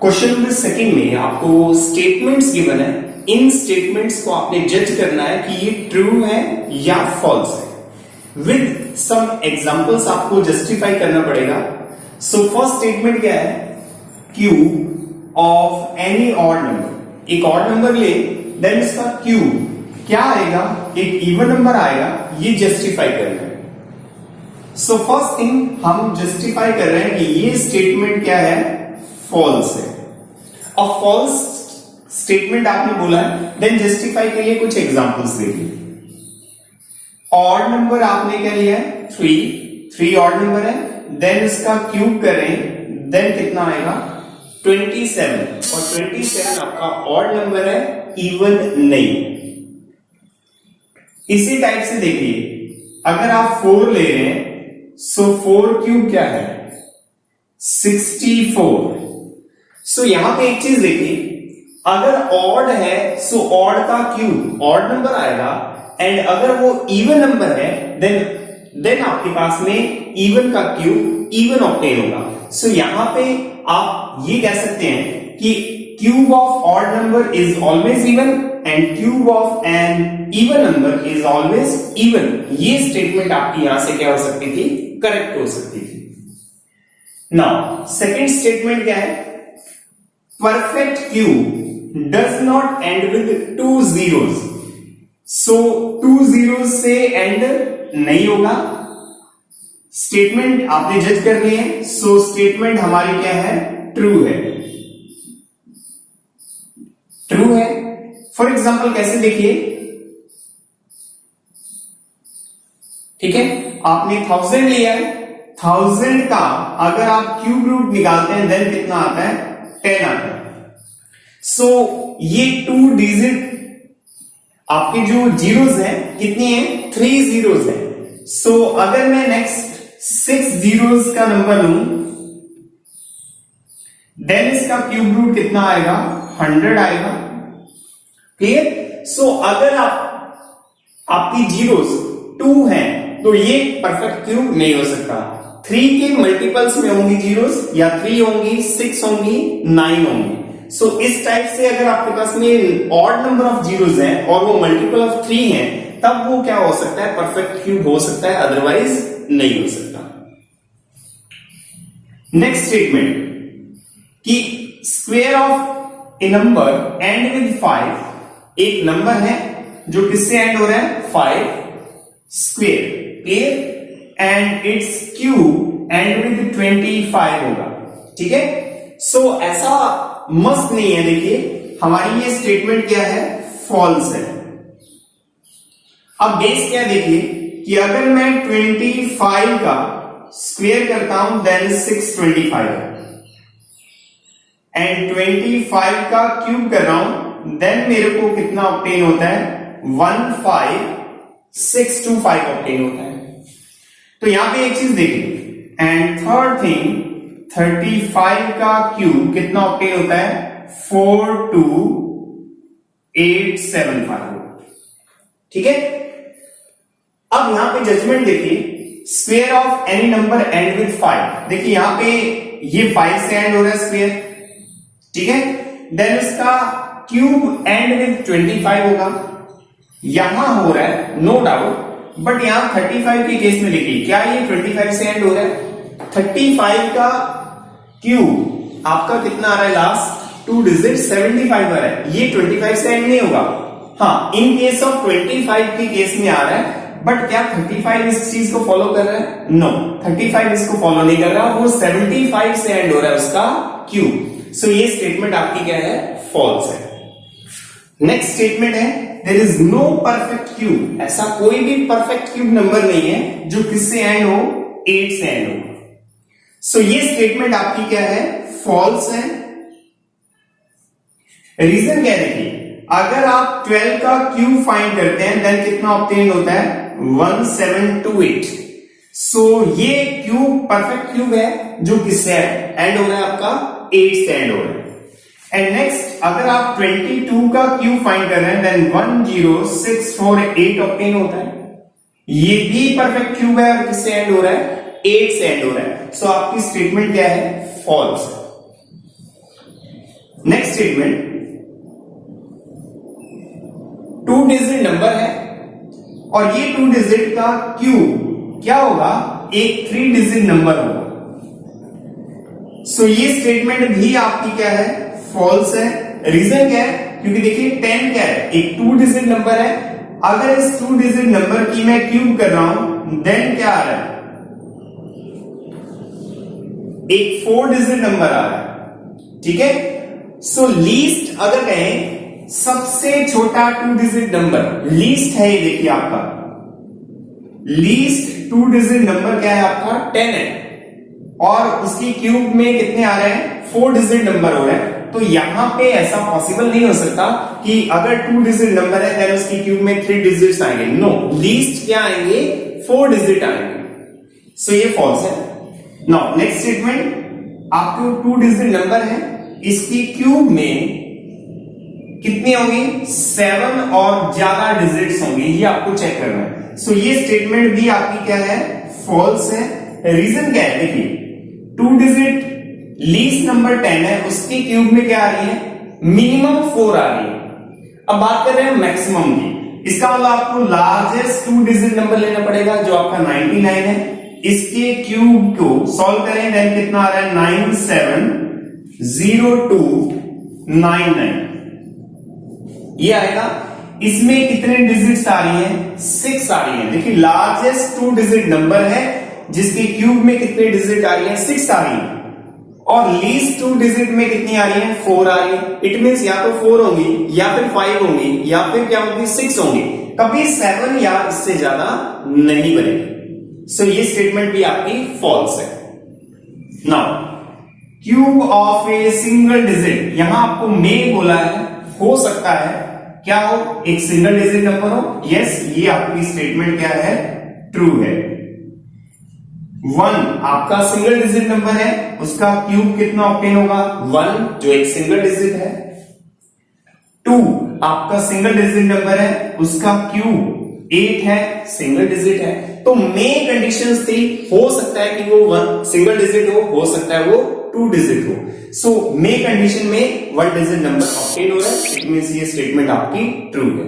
Question number second में आपको statements given है। इन स्टेटमेंट्स को आपने जज करना है कि ये ट्रू है या फॉल्स है। विद सम एग्जांपल्स आपको जस्टिफाई करना पड़ेगा। सो फर्स्ट स्टेटमेंट क्या है? Cube of any odd number. एक ऑड नंबर ले, देन इसका क्यूब क्या आएगा? एक इवन नंबर आएगा। ये जस्टिफाई करना है। सो फर्स्ट थिंग हम जस्टिफाई कर रहे हैं कि ये स्टेटमेंट क्या है? फॉल्स है। और फॉल्स स्टेटमेंट आपने बोला है, देन जस्टिफाई के लिए कुछ एग्जांपल्स देखिए। ऑड नंबर आपने क्या लिया है? 3 ऑड नंबर है, देन इसका क्यूब करें, देन कितना आएगा? 27। और 27 आपका ऑड नंबर है, इवन नहीं। इसी टाइप से देखिए, अगर आप 4 ले रहे हैं, सो 4 क्यूब क्या है? 64। सो यहां पे एक चीज देखिए, अगर ऑड है सो ऑड का क्यूब ऑड नंबर आएगा, एंड अगर वो इवन नंबर है देन आपके पास में इवन का क्यूब इवन ऑब्टेन होगा। सो यहां पे आप ये कह सकते हैं कि cube of odd number is always even and cube of an even number is always even. ये स्टेटमेंट आपकी यहां से क्या हो सकती थी? करेक्ट हो सकती थी। नाउ सेकंड स्टेटमेंट क्या है? Perfect cube does not and with 2 zeros। So 2 zeros से एंड नहीं होगा। स्टेटमेंट आपने जज करनी है। सो स्टेटमेंट हमारी क्या है? ट्रू है। ट्रू है। फॉर एग्जाम्पल कैसे देखिए, ठीक है, आपने 1000 लिया है, 1000 का अगर आप क्यूब रूट निकालते हैं देन कितना आता है? 10 आता है। सो ये 2 डिजिट आपके जो जीरोस हैं कितनी है? 3 zeros है। सो अगर मैं नेक्स्ट 6 zeros का नंबर लूं, देन इसका क्यूब रूट कितना आएगा? 100 आएगा। क्लियर? सो अगर आपकी जीरोस 2 हैं तो ये परफेक्ट क्यूब नहीं हो सकता। 3 के मल्टीपल्स में होंगी जीरोस, या 3 होंगी, 6 होंगी, 9 होंगी। सो इस टाइप से अगर आपके पास में ऑड नंबर ऑफ जीरोस हैं और वो मल्टीपल ऑफ 3 हैं, तब वो क्या हो सकता है? परफेक्ट क्यूब हो सकता है, अदरवाइज नहीं हो सकता। नेक्स्ट स्टेटमेंट कि square of A number and with 5। एक नंबर है जो किससे एंड हो रहा है? 5 square. Clear? And it's cube and with 25 होगा। ठीक है? सो ऐसा मस्त नहीं है। देखिए हमारी ये स्टेटमेंट क्या है? फॉल्स है। अब बेस क्या देखिए कि अगर मैं 25 का स्क्वायर करता हूं देन 625 एंड 25 का क्यूब कर रहा हूं देन मेरे को कितना ऑब्टेन होता है? 15625 ऑब्टेन होता है। तो यहां पे एक चीज देखिए, एंड थर्ड थिंग 35 का क्यूब कितना ऑब्टेन होता है? 42875। ठीक है? अब यहां पे जजमेंट देखिए, square of any number and with 5। देखिए यहां पे ये 5 से एंड हो रहा है स्क्वायर, ठीक है, देन इसका क्यूब एंड विद 25 होगा। यहां हो रहा है नो डाउट, बट यहां 35 के केस में देखिए क्या ये 25 से एंड हो रहा है? 35 का क्यूब आपका कितना आ रहा है? लास्ट 2 डिजिट 75 आ रहा है। ये 25 से एंड नहीं होगा। हाँ, इन केस ऑफ 25 के केस में आ रहा है, बट क्या 35 इस चीज को फॉलो कर रहा है? नो, 35 इसको फॉलो नहीं कर रहा। वो 75 से एंड हो रहा है उसका क्यूब। सो ये स्टेटमेंट आपकी क्या है? फॉल्स है। नेक्स्ट स्टेटमेंट है there is no perfect cube. ऐसा कोई भी परफेक्ट क्यूब नंबर नहीं है जो किससे एंड हो? 8 से एंड हो। सो ये स्टेटमेंट आपकी क्या है? फॉल्स है। रीजन क्या है? देखिए अगर आप 12 का क्यूब फाइंड करते हैं देन कितना ऑब्टेन होता है? 1728। सो ये क्यूब परफेक्ट क्यूब है जो किससे एंड हो रहा है? आपका 8 से एंड हो रहा है। एंड नेक्स्ट अगर आप 22 का क्यूब फाइंड कर रहे हैं देन 10648 ऑब्टेन होता है। ये भी परफेक्ट क्यूब है और किससे एंड हो रहा है? 8 से एंड हो रहा है। सो आपकी स्टेटमेंट क्या है? फॉल्स है। नेक्स्ट स्टेटमेंट, 2 डिजिट नंबर है और ये 2 डिजिट का क्यूब क्या होगा, एक 3 डिजिट नंबर होगा। सो ये स्टेटमेंट भी आपकी क्या है, फॉल्स है। रीजन क्या है, क्योंकि देखिए 10 क्या है, एक 2 डिजिट नंबर है। अगर इस 2 डिजिट नंबर की मैं क्यूब कर रहा हूं देन क्या आ रहा है, एक 4 डिजिट नंबर आ रहा है। ठीक है, सो लीस्ट अगर कहें सबसे छोटा 2 डिजिट नंबर लीस्ट है, ये देखिए आपका लीस्ट 2 डिजिट नंबर क्या है आपका 10 है और उसकी क्यूब में कितने आ रहे हैं, 4 डिजिट नंबर हो रहे हैं। तो यहां पे ऐसा पॉसिबल नहीं हो सकता कि अगर 2 डिजिट नंबर है देन उसकी क्यूब में 3 डिजिट्स आएंगे। नो, लीस्ट क्या आएंगे, 4 डिजिट आएंगे। सो ये फॉल्स है। नाउ नेक्स्ट स्टेटमेंट, आपको 2 डिजिट नंबर है, इसकी क्यूब में कितनी होंगी, 7 और ज्यादा डिजिट्स होंगी, ये आपको चेक करना है। सो ये स्टेटमेंट भी आपकी क्या है, फॉल्स है। रीजन क्या है, देखिए 2 डिजिट लीस्ट नंबर 10 है, उसकी क्यूब में क्या आ रही है, मिनिमम 4 आ रही है। अब बात कर रहे हैं मैक्सिमम की, इसका मतलब आपको लार्जेस्ट 2 डिजिट नंबर लेना पड़ेगा जो आपका 99 है। इसके क्यूब को सॉल्व करें देन कितना आ रहा है, 970299 ये आएगा। इसमें कितने डिजिट्स आ रही हैं, 6 आ रही हैं। देखिए लार्जेस्ट 2 डिजिट नंबर है जिसके क्यूब में कितने डिजिट आ रही है, 6 आ रही है और लीस्ट 2 डिजिट में कितनी आ रही है, 4 आ रही है। इट मींस या तो 4 होंगी या फिर 5 होंगी या फिर क्या होंगी, 6 होंगी, कभी 7 या इससे ज्यादा नहीं बनेगी। सो ये स्टेटमेंट भी आपकी फॉल्स है। Now cube of a single digit, यहां आपको में बोला है, हो सकता है क्या हो, एक सिंगल डिजिट नंबर हो। यस, ये आपकी स्टेटमेंट क्या है, ट्रू है। 1 आपका सिंगल डिजिट नंबर है, उसका क्यूब कितना ऑब्टेन होगा, 1 जो एक सिंगल डिजिट है। 2 आपका सिंगल डिजिट नंबर है, उसका क्यूब 8 है, सिंगल डिजिट है। तो में कंडीशंस थी, हो सकता है कि वो 1 सिंगल डिजिट हो सकता है वो 2 डिजिट हो। सो में कंडीशन में 1 डिजिट नंबर ऑब्टेन हो रहा है, इट मींस ये स्टेटमेंट आपकी ट्रू है।